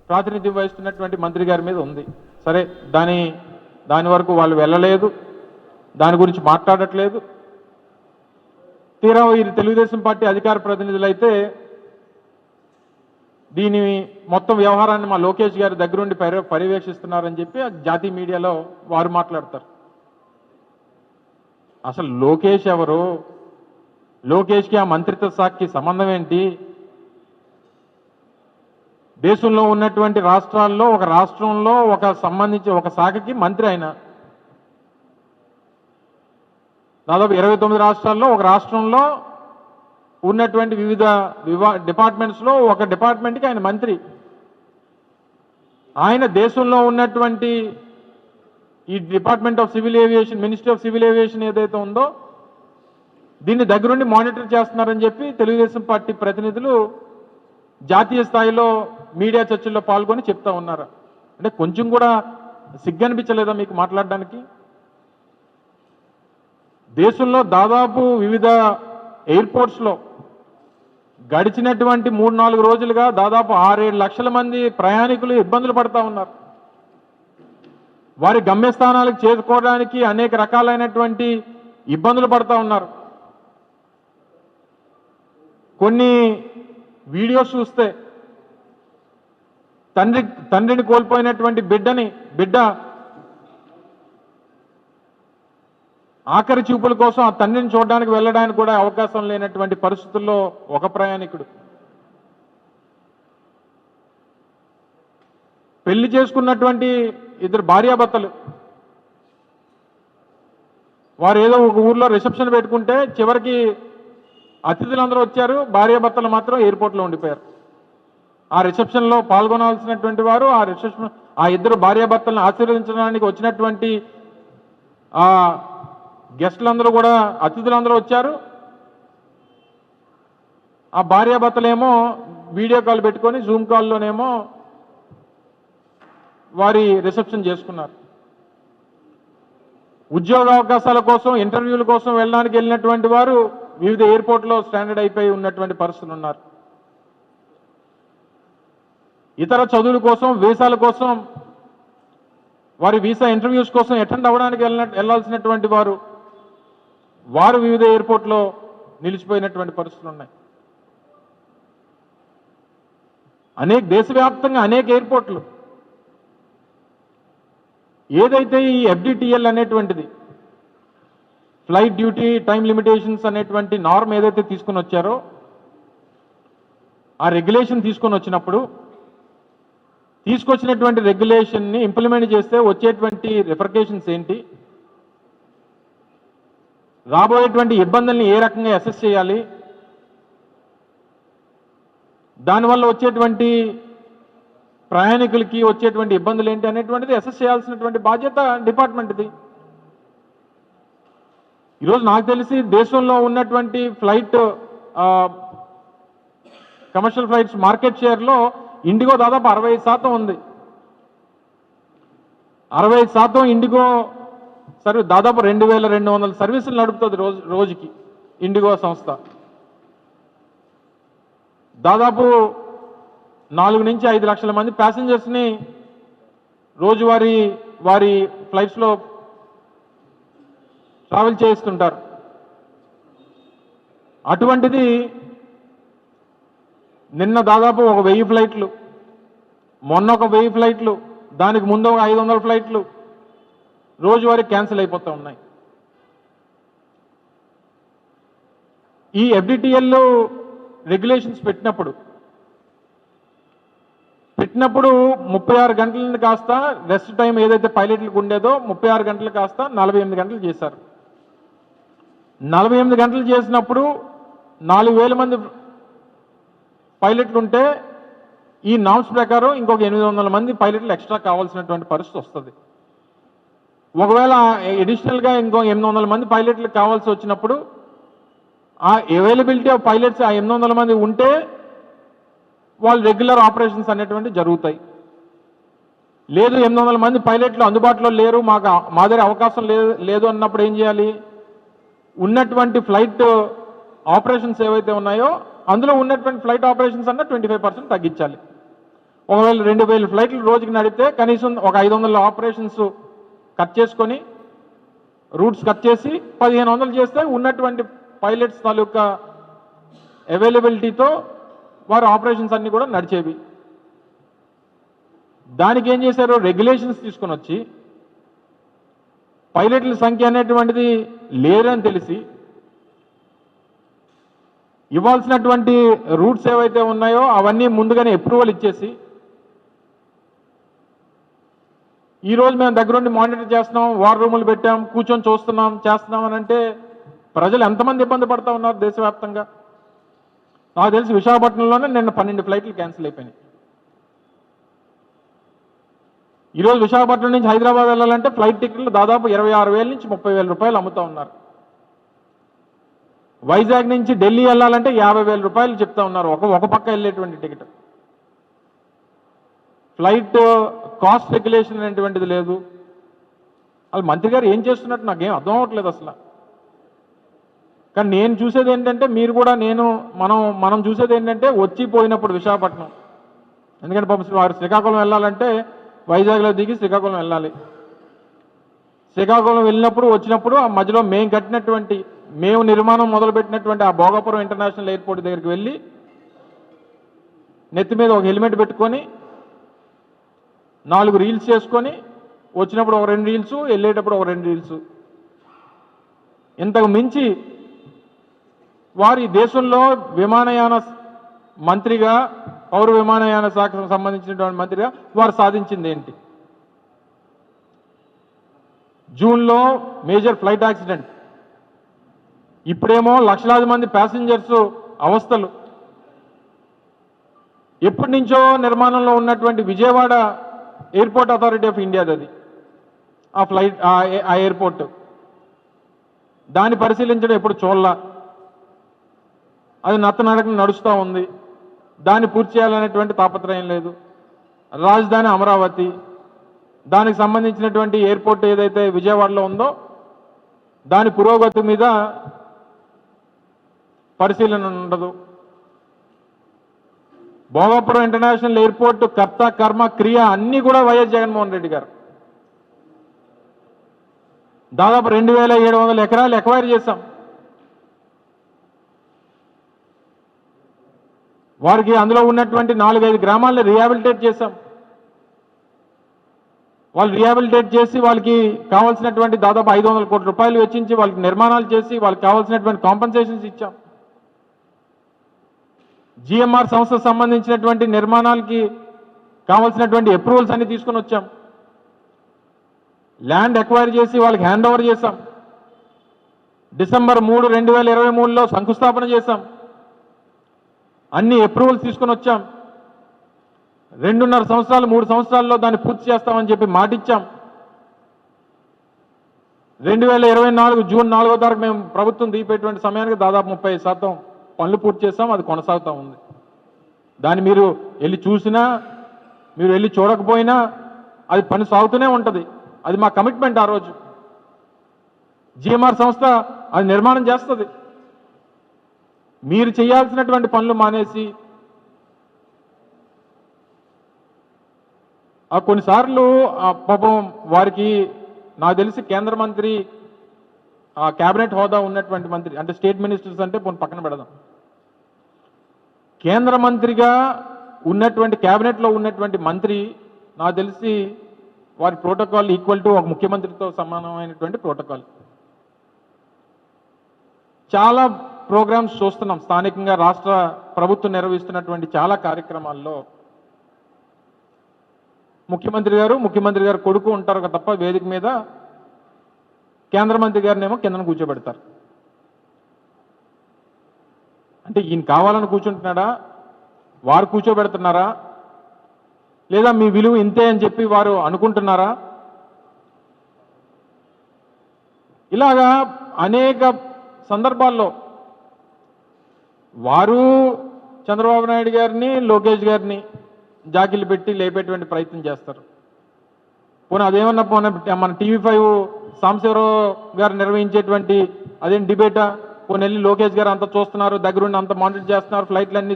ప్రాతినిధ్యం వహిస్తున్నటువంటి మంత్రి గారి మీద ఉంది. సరే, దాని వరకు వాళ్ళు వెళ్ళలేదు, దాని గురించి మాట్లాడట్లేదు. తీరా ఈ తెలుగుదేశం పార్టీ అధికార ప్రతినిధులు అయితే దీని మొత్తం వ్యవహారాన్ని మా లోకేష్ గారి దగ్గరుండి పర్యవేక్షిస్తున్నారని చెప్పి జాతీయ మీడియాలో వారు మాట్లాడతారు. అసలు లోకేష్ ఎవరు? లోకేష్కి ఆ మంత్రిత్వ శాఖకి సంబంధం ఏంటి? దేశంలో ఉన్నటువంటి రాష్ట్రాల్లో ఒక రాష్ట్రంలో సంబంధించి ఒక శాఖకి మంత్రి ఆయన. దాదాపు 29 రాష్ట్రాల్లో ఒక రాష్ట్రంలో ఉన్నటువంటి వివిధ డిపార్ట్మెంట్స్లో ఒక డిపార్ట్మెంట్కి ఆయన మంత్రి. ఆయన దేశంలో ఉన్నటువంటి ఈ department of civil aviation, ministry of civil aviation ఏదైతే ఉందో దీన్ని దగ్గరుండి మానిటర్ చేస్తున్నారని చెప్పి తెలుగుదేశం పార్టీ ప్రతినిధులు జాతీయ స్థాయిలో మీడియా చర్చల్లో పాల్గొని చెప్తా ఉన్నారు. అంటే కొంచెం కూడా సిగ్గనిపించలేదా మీకు మాట్లాడడానికి? దేశంలో దాదాపు వివిధ ఎయిర్పోర్ట్స్లో గడిచినటువంటి 3-4 రోజులుగా దాదాపు 6-7 లక్షల మంది ప్రయాణికులు ఇబ్బందులు పడతా ఉన్నారు. వారి గమ్యస్థానాలకు చేరుకోవడానికి అనేక రకాలైనటువంటి ఇబ్బందులు పడతా ఉన్నారు. కొన్ని వీడియోస్ చూస్తే తండ్రిని కోల్పోయినటువంటి బిడ్డ ఆఖరి చూపుల కోసం ఆ తండ్రిని చూడడానికి వెళ్ళడానికి కూడా అవకాశం లేనటువంటి పరిస్థితుల్లో ఒక ప్రయాణికుడు, పెళ్లి చేసుకున్నటువంటి 2 భార్యాభర్తలు, వారు ఏదో ఒక ఊర్లో రిసెప్షన్ పెట్టుకుంటే చివరికి అతిథులందరూ వచ్చారు, భార్యాభర్తలు మాత్రం ఎయిర్పోర్ట్లో ఉండిపోయారు. ఆ రిసెప్షన్లో పాల్గొనాల్సినటువంటి వారు ఆ 2 భార్యాభర్తలను ఆశీర్వదించడానికి వచ్చినటువంటి ఆ గెస్టులందరూ కూడా, అతిథులందరూ వచ్చారు. ఆ భార్యాభర్తలేమో వీడియో కాల్ పెట్టుకొని జూమ్ కాల్లోనేమో వారి రిసెప్షన్ చేసుకున్నారు. ఉద్యోగ అవకాశాల కోసం, ఇంటర్వ్యూల కోసం వెళ్ళడానికి వెళ్ళినటువంటి వారు వివిధ ఎయిర్పోర్ట్లో స్టాండర్డ్ అయిపోయి ఉన్నటువంటి పరిస్థితులు ఉన్నారు. ఇతర చదువుల కోసం, వీసాల కోసం, వారి వీసా ఇంటర్వ్యూస్ కోసం అటెండ్ అవ్వడానికి వెళ్ళాల్సినటువంటి వారు వివిధ ఎయిర్పోర్ట్లో నిలిచిపోయినటువంటి పరిస్థితులు ఉన్నాయి. దేశవ్యాప్తంగా అనేక ఎయిర్పోర్ట్లు ఏదైతే ఈ FDTL అనేటువంటిది, ఫ్లైట్ డ్యూటీ టైం లిమిటేషన్స్ అనేటువంటి నార్మ్ ఏదైతే తీసుకొని వచ్చారో, ఆ రెగ్యులేషన్ తీసుకొచ్చినటువంటి రెగ్యులేషన్ని ఇంప్లిమెంట్ చేస్తే వచ్చేటువంటి రిఫర్కేషన్స్ ఏంటి, రాబోయేటువంటి ఇబ్బందుల్ని ఏ రకంగా అసెస్ చేయాలి, దానివల్ల వచ్చేటువంటి ప్రయాణికులకి వచ్చేటువంటి ఇబ్బందులు ఏంటి అనేటువంటిది అసెస్ చేయాల్సినటువంటి బాధ్యత డిపార్ట్మెంట్ది. ఈరోజు నాకు తెలిసి దేశంలో ఉన్నటువంటి కమర్షియల్ ఫ్లైట్స్ మార్కెట్ షేర్లో ఇండిగో దాదాపు 65% ఉంది. 65% ఇండిగో దాదాపు 2200 సర్వీసులు నడుపుతుంది రోజుకి ఇండిగో సంస్థ. దాదాపు 4 నుంచి 5 లక్షల మంది ప్యాసింజర్స్ని వారి ఫ్లైట్స్లో ట్రావెల్ చేస్తుంటారు. అటువంటిది నిన్న దాదాపు 1000 ఫ్లైట్లు, మొన్న 1000 ఫ్లైట్లు, దానికి ముందు 500 ఫ్లైట్లు రోజువారీ క్యాన్సిల్ అయిపోతూ ఉన్నాయి. ఈ FDTL రెగ్యులేషన్స్ పెట్టినప్పుడు 36 గంటలను కాస్త రెస్ట్ టైం ఏదైతే పైలట్లకు ఉండేదో 36 గంటలు కాస్త 48 గంటలు చేశారు. 48 గంటలు చేసినప్పుడు 4000 మంది పైలట్లు ఉంటే ఈ నామ్స్ ప్రకారం ఇంకొక 800 మంది పైలట్లు ఎక్స్ట్రా కావాల్సినటువంటి పరిస్థితి వస్తుంది. ఒకవేళ అడిషనల్గా ఇంకో 800 మంది పైలట్లు కావాల్సి వచ్చినప్పుడు ఆ అవైలబిలిటీ ఆఫ్ పైలట్స్ ఆ 800 మంది ఉంటే వాళ్ళు రెగ్యులర్ ఆపరేషన్స్ అనేటువంటి జరుగుతాయి. లేదు 800 మంది పైలట్లు అందుబాటులో లేరు, మా దగ్గర అవకాశం లేదు అన్నప్పుడు ఏం చేయాలి? ఉన్నటువంటి ఫ్లైట్ ఆపరేషన్స్ ఏవైతే ఉన్నాయో అందులో ఉన్నటువంటి ఫ్లైట్ ఆపరేషన్స్ అన్న 25% తగ్గించాలి. ఒకవేళ 2000 ఫ్లైట్లు రోజుకి నడిపితే కనీసం ఒక 500 ఆపరేషన్స్ కట్ చేసుకొని రూట్స్ కట్ చేసి 1500 చేస్తే ఉన్నటువంటి పైలట్స్ తాలూకా అవైలబిలిటీతో వారు ఆపరేషన్స్ అన్నీ కూడా నడిచేవి. దానికి ఏం చేశారు, రెగ్యులేషన్స్ తీసుకొని వచ్చి పైలట్ల సంఖ్య అనేటువంటిది లేరని తెలిసి ఇవ్వాల్సినటువంటి రూట్స్ ఏవైతే ఉన్నాయో అవన్నీ ముందుగానే అప్రూవల్ ఇచ్చేసి ఈరోజు మేము దగ్గరుండి మానిటర్ చేస్తున్నాం, వార్ రూములు పెట్టాం, కూర్చొని చూస్తున్నాం, చేస్తున్నాం అని అంటే ప్రజలు ఎంతమంది ఇబ్బంది పడతా ఉన్నారు దేశవ్యాప్తంగా. నాకు తెలిసి విశాఖపట్నంలోనే నిన్న 12 ఫ్లైట్లు క్యాన్సిల్ అయిపోయినాయి. ఈరోజు విశాఖపట్నం నుంచి హైదరాబాద్ వెళ్ళాలంటే ఫ్లైట్ టికెట్లు దాదాపు 26,000 నుంచి 30,000 రూపాయలు అమ్ముతా ఉన్నారు. వైజాగ్ నుంచి ఢిల్లీ వెళ్ళాలంటే 50,000 రూపాయలు చెప్తా ఉన్నారు ఒక పక్క వెళ్ళేటువంటి టికెట్. ఫ్లైట్ కాస్ట్ రెగ్యులేషన్ అనేటువంటిది లేదు. అది మంత్రి గారు ఏం చేస్తున్నట్టు నాకేం అర్థం అవ్వట్లేదు అసలు. కానీ నేను చూసేది ఏంటంటే మీరు కూడా మనం చూసేది ఏంటంటే వచ్చి పోయినప్పుడు విశాఖపట్నం, ఎందుకంటే పాపం వారు శ్రీకాకుళం వెళ్ళాలంటే వైజాగ్లో దిగి శ్రీకాకుళం వెళ్ళాలి. శ్రీకాకుళం వెళ్ళినప్పుడు వచ్చినప్పుడు ఆ మధ్యలో మేము నిర్మాణం మొదలుపెట్టినటువంటి ఆ భోగాపురం ఇంటర్నేషనల్ ఎయిర్పోర్ట్ దగ్గరికి వెళ్ళి నెత్తి మీద ఒక హెల్మెట్ పెట్టుకొని 4 రీల్స్ చేసుకొని వచ్చినప్పుడు ఒక 2 రీల్స్, వెళ్ళేటప్పుడు ఒక 2 రీల్స్. ఇంతకు మించి వారి దేశంలో విమానయాన మంత్రిగా, పౌర విమానయాన శాఖకు సంబంధించినటువంటి మంత్రిగా వారు సాధించింది ఏంటి? జూన్లో మేజర్ ఫ్లైట్ యాక్సిడెంట్, ఇప్పుడేమో లక్షలాది మంది ప్యాసింజర్స్ అవస్థలు. ఎప్పటి నుంచో నిర్మాణంలో ఉన్నటువంటి విజయవాడ ఎయిర్పోర్ట్ అథారిటీ ఆఫ్ ఇండియాది అది, ఆ ఎయిర్పోర్ట్, దాన్ని పరిశీలించడం ఎప్పుడు చూడాల. అది నత్తనడకన నడుస్తూ ఉంది. దాన్ని పూర్తి చేయాలనేటువంటి తాపత్రయం లేదు. రాజధాని అమరావతి, దానికి సంబంధించినటువంటి ఎయిర్పోర్ట్ ఏదైతే విజయవాడలో ఉందో దాని పురోగతి మీద పరిశీలన ఉండదు. భోగాపురం ఇంటర్నేషనల్ ఎయిర్పోర్ట్ కర్త కర్మ క్రియ అన్నీ కూడా వైఎస్ జగన్మోహన్ రెడ్డి గారు. దాదాపు 2,700 ఎకరాలు ఎక్వైర్ చేశాం. వారికి అందులో ఉన్నటువంటి 4-5 గ్రామాలను రీహాబిలిటేట్ చేశాం. వాళ్ళు రీహాబిలిటేట్ చేసి వాళ్ళకి కావాల్సినటువంటి దాదాపు 500 కోట్ల రూపాయలు వెచ్చించి వాళ్ళకి నిర్మాణాలు చేసి వాళ్ళకి కావాల్సినటువంటి కాంపెన్సేషన్స్ ఇచ్చాం. జిఎంఆర్ సంస్థకు సంబంధించినటువంటి నిర్మాణాలకి కావాల్సినటువంటి అప్రూవల్స్ అన్ని తీసుకొని వచ్చాం. ల్యాండ్ ఎక్వైర్ చేసి వాళ్ళకి హ్యాండ్ ఓవర్ చేశాం. డిసెంబర్ 3, 2023లో శంకుస్థాపన చేశాం. అన్ని అప్రూవల్స్ తీసుకొని వచ్చాం. 2.5 సంవత్సరాలు 3 సంవత్సరాల్లో దాన్ని పూర్తి చేస్తామని చెప్పి మాటిచ్చాం. 2024 జూన్ 4వ తారీఖు మేము ప్రభుత్వం దిగిపోయేటువంటి సమయానికి దాదాపు 30% పనులు పూర్తి చేస్తాం. అది కొనసాగుతూ ఉంది. దాన్ని మీరు వెళ్ళి చూసినా, మీరు వెళ్ళి చూడకపోయినా అది పని సాగుతూనే ఉంటుంది. అది మా కమిట్మెంట్. ఆ రోజు జిఎంఆర్ సంస్థ అది నిర్మాణం చేస్తుంది. మీరు చేయాల్సినటువంటి పనులు మానేసి కొన్నిసార్లు పాపం వారికి నాకు తెలిసి కేంద్ర మంత్రి, క్యాబినెట్ హోదా ఉన్నటువంటి మంత్రి, అంటే స్టేట్ మినిస్టర్స్ అంటే పక్కన పెడదాం, కేంద్ర మంత్రిగా ఉన్నటువంటి క్యాబినెట్లో ఉన్నటువంటి మంత్రి నాకు తెలిసి వారి ప్రోటోకాల్ ఈక్వల్ టు ఒక ముఖ్యమంత్రితో సమానమైనటువంటి ప్రోటోకాల్. చాలా ప్రోగ్రామ్స్ చూస్తున్నాం స్థానికంగా రాష్ట్ర ప్రభుత్వం నిర్వహిస్తున్నటువంటి చాలా కార్యక్రమాల్లో ముఖ్యమంత్రి గారు కొడుకు ఉంటారు తప్ప వేదిక మీద కేంద్ర మంత్రి గారినేమో కిందన కూర్చోబెడతారు. అంటే ఈయన కావాలని కూర్చుంటున్నాడా, వారు కూర్చోబెడుతున్నారా, లేదా మీ విలువ ఇంతే అని చెప్పి వారు అనుకుంటున్నారా? ఇలాగా అనేక సందర్భాల్లో వారు చంద్రబాబు నాయుడు గారిని, లోకేష్ గారిని జాకిలు పెట్టి లేపేటువంటి ప్రయత్నం చేస్తారు. పోనీ అదేమన్నా మన TV5 సాంబశివరావు గారు నిర్వహించేటువంటి అదేం డిబేటా, పోనీ వెళ్ళి లోకేష్ గారు అంత చూస్తున్నారు, దగ్గరుండి అంత మానిటర్ చేస్తున్నారు, ఫ్లైట్లు అన్ని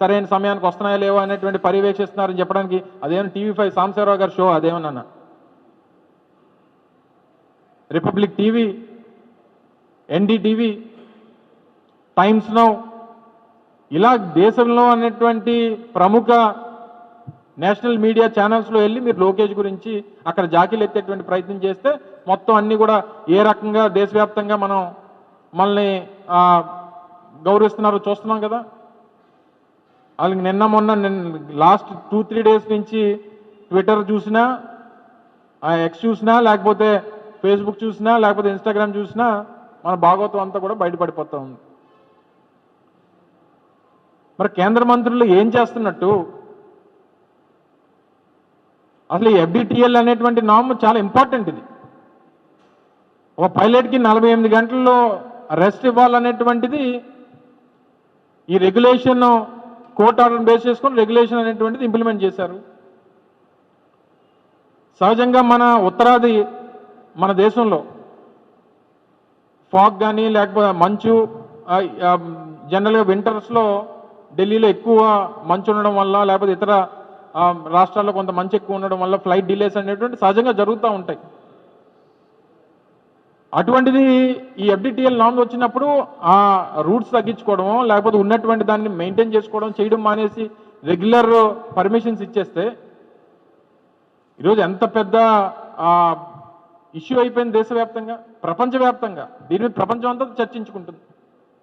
సరైన సమయానికి వస్తున్నాయా లేవో అనేటువంటి పర్యవేక్షిస్తున్నారని చెప్పడానికి అదేమన్నా టీవీ5 సాంబశివరావు గారి షో అదేమన్నా? Republic TV, NDTV, times now, ఇలా దేశంలో అనేటువంటి ప్రముఖ నేషనల్ మీడియా ఛానల్స్లో వెళ్ళి మీరు లోకేష్ గురించి అక్కడ జాకీలు ఎత్తేటువంటి ప్రయత్నం చేస్తే మొత్తం అన్నీ కూడా ఏ రకంగా దేశవ్యాప్తంగా మనల్ని గౌరవిస్తున్నారో చూస్తున్నాం కదా. వాళ్ళకి నిన్న మొన్న లాస్ట్ 2-3 డేస్ నుంచి ట్విట్టర్ చూసినా, ఎక్స్ చూసినా, లేకపోతే ఫేస్బుక్ చూసినా, లేకపోతే ఇన్స్టాగ్రామ్ చూసినా మన భాగవతం అంతా కూడా బయటపడిపోతూ ఉంది. మరి కేంద్ర మంత్రులు ఏం చేస్తున్నట్టు? అసలు ఈ FDTL అనేటువంటి నామ్ చాలా ఇంపార్టెంట్. ఇది ఒక పైలట్కి 48 గంటల్లో రెస్ట్ ఇవ్వాలనేటువంటిది ఈ రెగ్యులేషన్, కోర్ట్ ఆర్డర్ బేస్ చేసుకొని రెగ్యులేషన్ అనేటువంటిది ఇంప్లిమెంట్ చేశారు. సహజంగా మన ఉత్తరాది మన దేశంలో ఫాగ్ కానీ లేకపోతే మంచు, జనరల్గా వింటర్స్లో ఢిల్లీలో ఎక్కువ మంచు ఉండడం వల్ల లేకపోతే ఇతర రాష్ట్రాల్లో కొంత మంచు ఎక్కువ ఉండడం వల్ల ఫ్లైట్ డిలేస్ అనేటువంటి సహజంగా జరుగుతూ ఉంటాయి. అటువంటిది ఈ FDTL నామ్స్ వచ్చినప్పుడు ఆ రూట్స్ తగ్గించుకోవడమో లేకపోతే ఉన్నటువంటి దాన్ని మెయింటైన్ చేసుకోవడం చేయడం మానేసి రెగ్యులర్ పర్మిషన్స్ ఇచ్చేస్తే ఈరోజు ఎంత పెద్ద ఇష్యూ అయిపోయింది దేశవ్యాప్తంగా, ప్రపంచవ్యాప్తంగా. దీని మీద ప్రపంచం అంతా చర్చించుకుంటుంది.